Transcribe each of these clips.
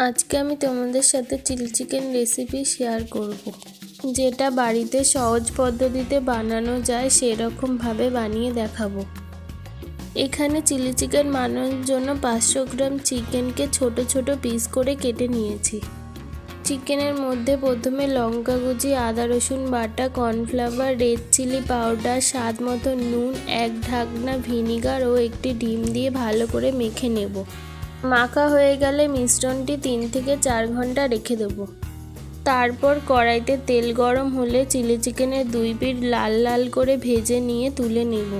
আজকে আমি তোমাদের সাথে চিলি চিকেন রেসিপি শেয়ার করব, যেটা বাড়িতে সহজ পদ্ধতিতে বানানো যায় সেরকমভাবে বানিয়ে দেখাবো। এখানে চিলি চিকেন বানানোর জন্য 500 গ্রাম চিকেনকে ছোট ছোট পিস করে কেটে নিয়েছি। চিকেনের মধ্যে প্রথমে লঙ্কা কুচি, আদা রসুন বাটা, কর্নফ্লাওয়ার, রেড চিলি পাউডার, স্বাদ মতো নুন, 1 ঢাকনা ভিনিগার ও একটি ডিম দিয়ে ভালো করে মেখে নেব। মাখা হয়ে গেলে মিশ্রণটি 3 থেকে 4 ঘন্টা রেখে দেব। তারপর কড়াইতে তেল গরম হলে চিলি চিকেনের 2 পিঠ লাল লাল করে ভেজে নিয়ে তুলে নেব।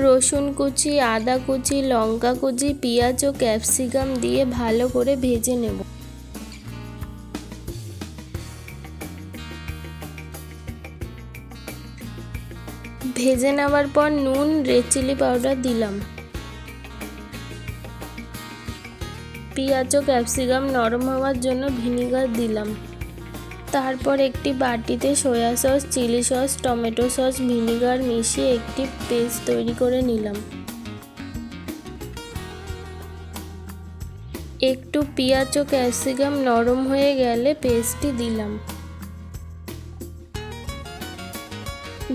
রসুন কুচি, আদা কুচি, লঙ্কা কুচি, পেঁয়াজ ও ক্যাপসিকাম দিয়ে ভালো করে ভেজে নেব। ভেজে নেওয়ার পর নুন, রেড চিলি পাউডার দিলাম। পেঁয়াজ ও ক্যাপসিকাম নরম হওয়ার জন্য ভিনিগার দিলাম। তারপর একটি বাটিতে soya sauce, chilli sauce, tomato sauce, vinegar মিশিয়ে একটি পেস্ট তৈরি করে নিলাম। একটু পেঁয়াজ ও ক্যাপসিকাম নরম হয়ে গেলে পেস্টটি দিলাম।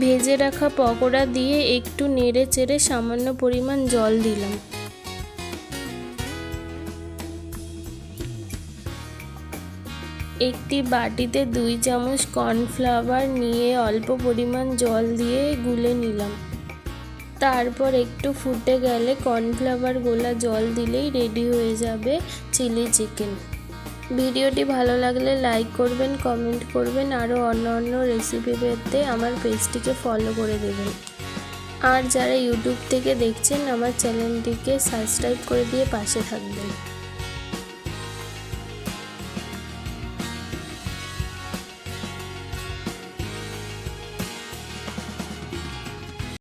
ভেজে রাখা পকোড়া দিয়ে একটু নেড়ে চেড়ে সামান্য পরিমাণ জল দিলাম। একটি বাটিতে 2 চামচ কর্নফ্লাওয়ার নিয়ে অল্প পরিমাণ জল দিয়ে গুলে নিলাম। তারপর একটু ফুটে গেলে কর্নফ্লাওয়ার গোলা জল দিলেই রেডি হয়ে যাবে চিলি চিকেন। ভিডিওটি ভালো লাগলে লাইক করবেন, কমেন্ট করবেন, আরও অন্য রেসিপি পেতে আমার পেজটিকে ফলো করে দেবেন। আর যারা ইউটিউব থেকে দেখছেন আমার চ্যানেলটিকে সাবস্ক্রাইব করে দিয়ে পাশে থাকবেন।